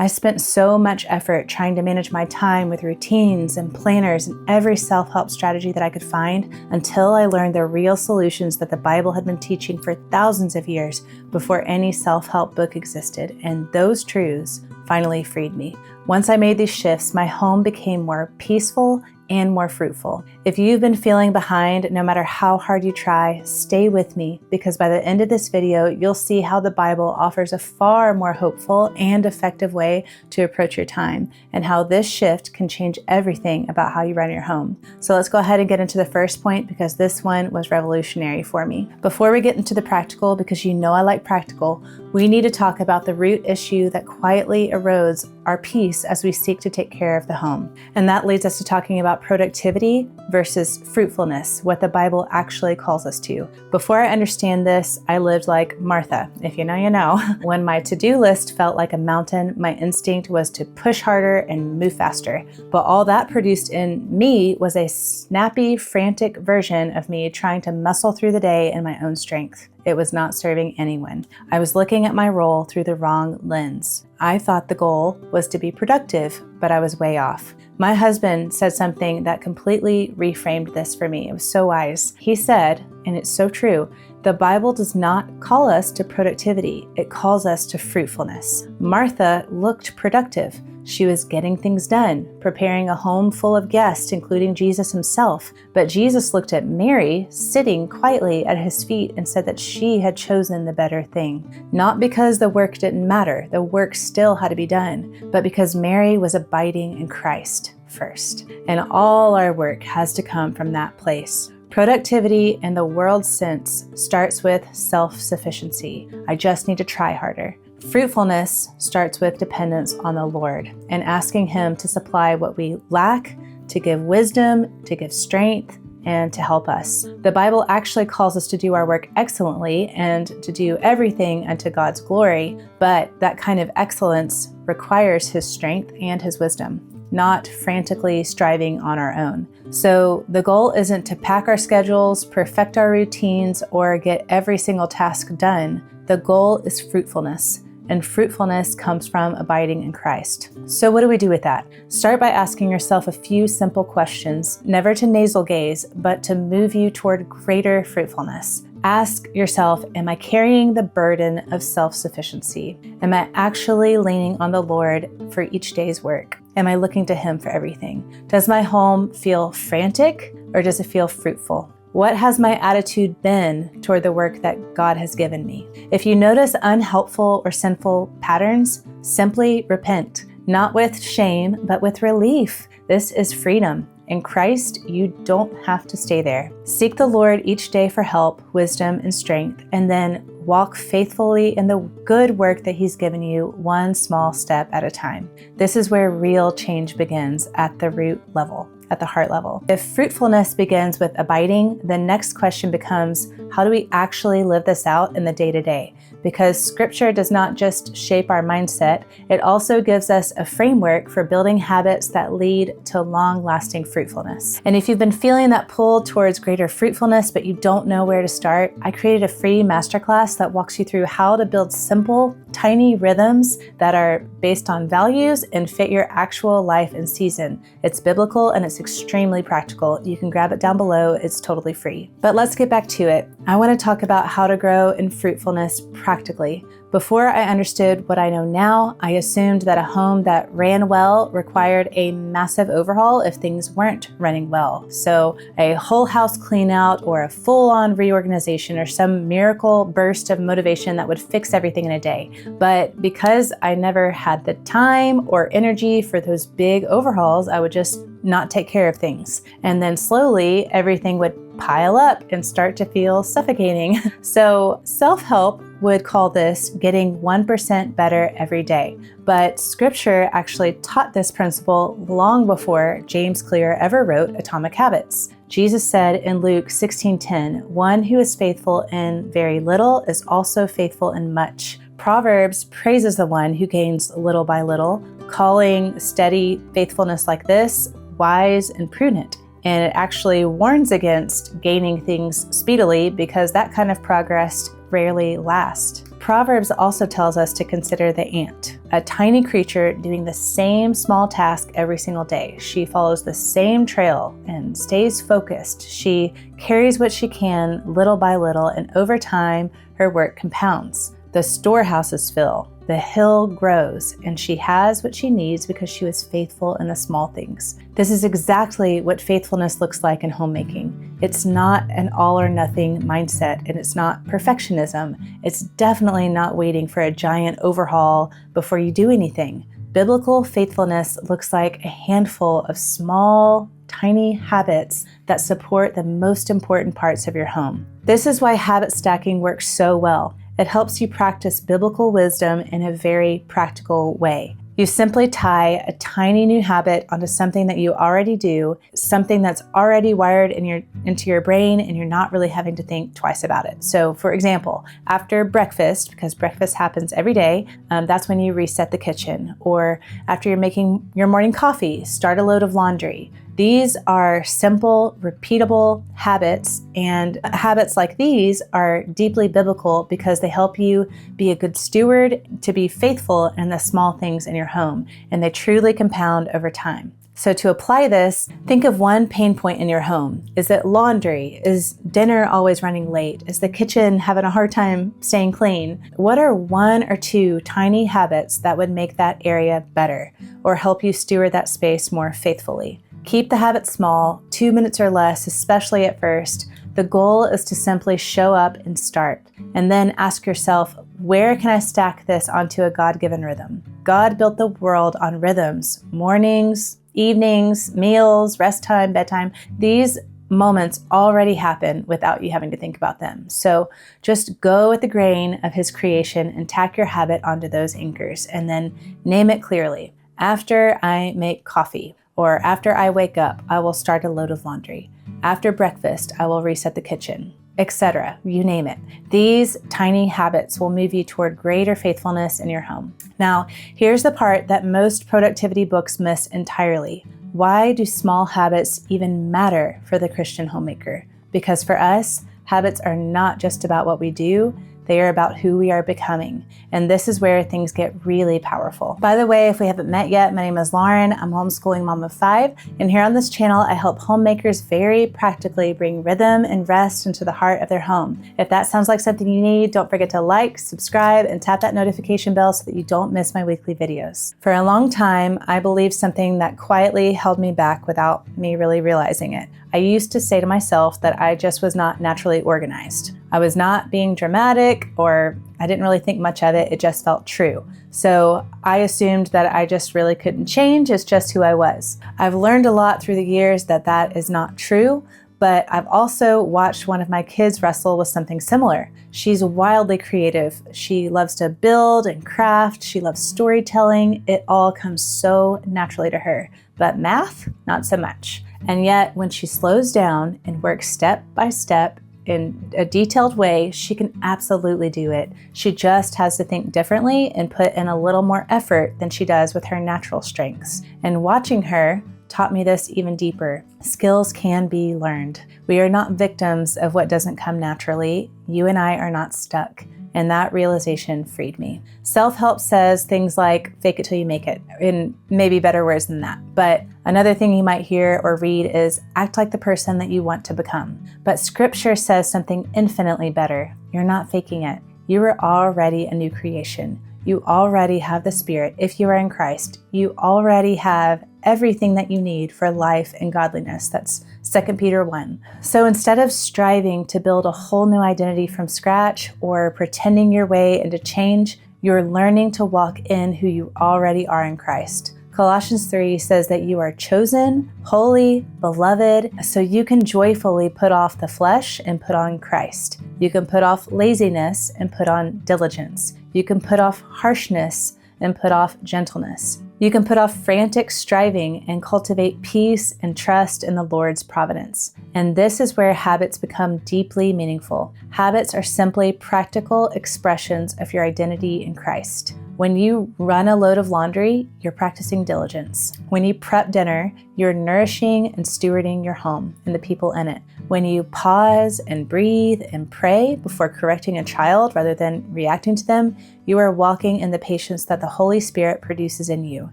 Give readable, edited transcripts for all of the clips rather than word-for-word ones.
I spent so much effort trying to manage my time with routines and planners and every self-help strategy that I could find until I learned the real solutions that the Bible had been teaching for thousands of years before any self-help book existed, and those truths finally freed me. Once I made these shifts, my home became more peaceful and more fruitful. If you've been feeling behind, no matter how hard you try, stay with me, because by the end of this video, you'll see how the Bible offers a far more hopeful and effective way to approach your time, and how this shift can change everything about how you run your home. So let's go ahead and get into the first point, because this one was revolutionary for me. Before we get into the practical, because you know I like practical, we need to talk about the root issue that quietly erodes our peace as we seek to take care of the home. And that leads us to talking about productivity versus fruitfulness, what the Bible actually calls us to. Before I understand this, I lived like Martha. If you know, you know. When my to-do list felt like a mountain, my instinct was to push harder and move faster. But all that produced in me was a snappy, frantic version of me trying to muscle through the day in my own strength. It was not serving anyone. I was looking at my role through the wrong lens. I thought the goal was to be productive, but I was way off. My husband said something that completely reframed this for me. It was so wise. He said, and it's so true, the Bible does not call us to productivity. It calls us to fruitfulness. Martha looked productive. She was getting things done, preparing a home full of guests, including Jesus himself. But Jesus looked at Mary sitting quietly at his feet and said that she had chosen the better thing. Not because the work didn't matter, the work still had to be done, but because Mary was abiding in Christ first. And all our work has to come from that place. Productivity in the world's sense starts with self-sufficiency. I just need to try harder. Fruitfulness starts with dependence on the Lord and asking Him to supply what we lack, to give wisdom, to give strength, and to help us. The Bible actually calls us to do our work excellently and to do everything unto God's glory, but that kind of excellence requires His strength and His wisdom, not frantically striving on our own. So the goal isn't to pack our schedules, perfect our routines, or get every single task done. The goal is fruitfulness. And fruitfulness comes from abiding in Christ. So what do we do with that? Start by asking yourself a few simple questions, never to nasal gaze, but to move you toward greater fruitfulness. Ask yourself, am I carrying the burden of self-sufficiency? Am I actually leaning on the Lord for each day's work? Am I looking to Him for everything? Does my home feel frantic, or does it feel fruitful? What has my attitude been toward the work that God has given me? If you notice unhelpful or sinful patterns, simply repent, not with shame, but with relief. This is freedom. In Christ, you don't have to stay there. Seek the Lord each day for help, wisdom, and strength, and then walk faithfully in the good work that He's given you, one small step at a time. This is where real change begins, at the root level, at the heart level. If fruitfulness begins with abiding, the next question becomes, how do we actually live this out in the day-to-day? Because Scripture does not just shape our mindset, it also gives us a framework for building habits that lead to long-lasting fruitfulness. And if you've been feeling that pull towards greater fruitfulness, but you don't know where to start, I created a free masterclass that walks you through how to build simple, tiny rhythms that are based on values and fit your actual life and season. It's biblical and it's extremely practical. You can grab it down below. It's totally free. But let's get back to it. I want to talk about how to grow in fruitfulness practically. Before I understood what I know now, I assumed that a home that ran well required a massive overhaul if things weren't running well. So a whole house clean out or a full-on reorganization or some miracle burst of motivation that would fix everything in a day. But because I never had the time or energy for those big overhauls, I would just not take care of things. And then slowly everything would pile up and start to feel suffocating. So self-help would call this getting 1% better every day. But Scripture actually taught this principle long before James Clear ever wrote Atomic Habits. Jesus said in Luke 16:10, "One who is faithful in very little is also faithful in much." Proverbs praises the one who gains little by little, calling steady faithfulness like this wise and prudent. And it actually warns against gaining things speedily because that kind of progress rarely lasts. Proverbs also tells us to consider the ant, a tiny creature doing the same small task every single day. She follows the same trail and stays focused. She carries what she can little by little, and over time, her work compounds. The storehouses fill, the hill grows, and she has what she needs because she was faithful in the small things. This is exactly what faithfulness looks like in homemaking. It's not an all or nothing mindset, and it's not perfectionism. It's definitely not waiting for a giant overhaul before you do anything. Biblical faithfulness looks like a handful of small, tiny habits that support the most important parts of your home. This is why habit stacking works so well. It helps you practice biblical wisdom in a very practical way. You simply tie a tiny new habit onto something that you already do, something that's already wired into your brain, and you're not really having to think twice about it. So for example, after breakfast, because breakfast happens every day, that's when you reset the kitchen. Or after you're making your morning coffee, start a load of laundry. These are simple, repeatable habits, and habits like these are deeply biblical because they help you be a good steward, to be faithful in the small things in your home, and they truly compound over time. So to apply this, think of one pain point in your home. Is it laundry? Is dinner always running late? Is the kitchen having a hard time staying clean? What are one or two tiny habits that would make that area better or help you steward that space more faithfully? Keep the habit small, 2 minutes or less, especially at first. The goal is to simply show up and start, and then ask yourself, where can I stack this onto a God-given rhythm? God built the world on rhythms: mornings, evenings, meals, rest time, bedtime. These moments already happen without you having to think about them. So just go with the grain of His creation and tack your habit onto those anchors, and then name it clearly. After I make coffee, or after I wake up, I will start a load of laundry. After breakfast, I will reset the kitchen, etc. You name it. These tiny habits will move you toward greater faithfulness in your home. Now, here's the part that most productivity books miss entirely. Why do small habits even matter for the Christian homemaker? Because for us, habits are not just about what we do, they are about who we are becoming. And this is where things get really powerful. By the way, if we haven't met yet, my name is Lauren. I'm a homeschooling mom of 5. And here on this channel, I help homemakers very practically bring rhythm and rest into the heart of their home. If that sounds like something you need, don't forget to like, subscribe, and tap that notification bell so that you don't miss my weekly videos. For a long time, I believed something that quietly held me back without me really realizing it. I used to say to myself that I just was not naturally organized. I was not being dramatic, or I didn't really think much of it. It just felt true. So I assumed that I just really couldn't change. It's just who I was. I've learned a lot through the years that that is not true, but I've also watched one of my kids wrestle with something similar. She's wildly creative. She loves to build and craft. She loves storytelling. It all comes so naturally to her. But math, not so much. And yet, when she slows down and works step by step in a detailed way, she can absolutely do it. She just has to think differently and put in a little more effort than she does with her natural strengths. And watching her taught me this even deeper. Skills can be learned. We are not victims of what doesn't come naturally. You and I are not stuck. And that realization freed me. Self-help says things like, fake it till you make it, in maybe better words than that. But another thing you might hear or read is, act like the person that you want to become. But Scripture says something infinitely better. You're not faking it. You are already a new creation. You already have the Spirit. If you are in Christ, you already have everything that you need for life and godliness. That's 2 Peter 1. So instead of striving to build a whole new identity from scratch or pretending your way into change, you're learning to walk in who you already are in Christ. Colossians 3 says that you are chosen, holy, beloved, so you can joyfully put off the flesh and put on Christ. You can put off laziness and put on diligence. You can put off harshness and put off gentleness. You can put off frantic striving and cultivate peace and trust in the Lord's providence. And this is where habits become deeply meaningful. Habits are simply practical expressions of your identity in Christ. When you run a load of laundry, you're practicing diligence. When you prep dinner, you're nourishing and stewarding your home and the people in it. When you pause and breathe and pray before correcting a child rather than reacting to them, you are walking in the patience that the Holy Spirit produces in you.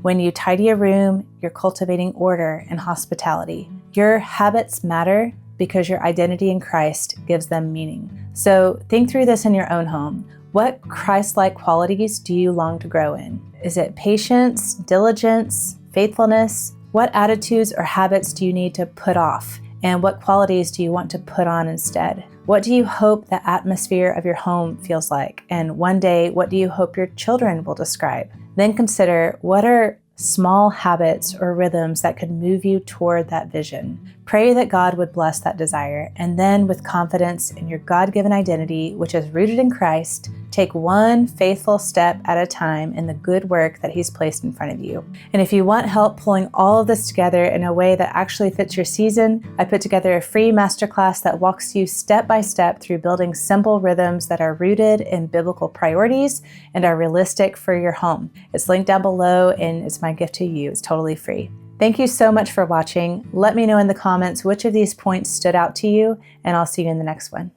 When you tidy a room, you're cultivating order and hospitality. Your habits matter because your identity in Christ gives them meaning. So think through this in your own home. What Christ-like qualities do you long to grow in? Is it patience, diligence, faithfulness? What attitudes or habits do you need to put off? And what qualities do you want to put on instead? What do you hope the atmosphere of your home feels like? And one day, what do you hope your children will describe? Then consider, what are small habits or rhythms that could move you toward that vision? Pray that God would bless that desire, and then with confidence in your God-given identity, which is rooted in Christ, take one faithful step at a time in the good work that He's placed in front of you. And if you want help pulling all of this together in a way that actually fits your season, I put together a free masterclass that walks you step by step through building simple rhythms that are rooted in biblical priorities and are realistic for your home. It's linked down below, and it's my gift to you. It's totally free. Thank you so much for watching. Let me know in the comments which of these points stood out to you, and I'll see you in the next one.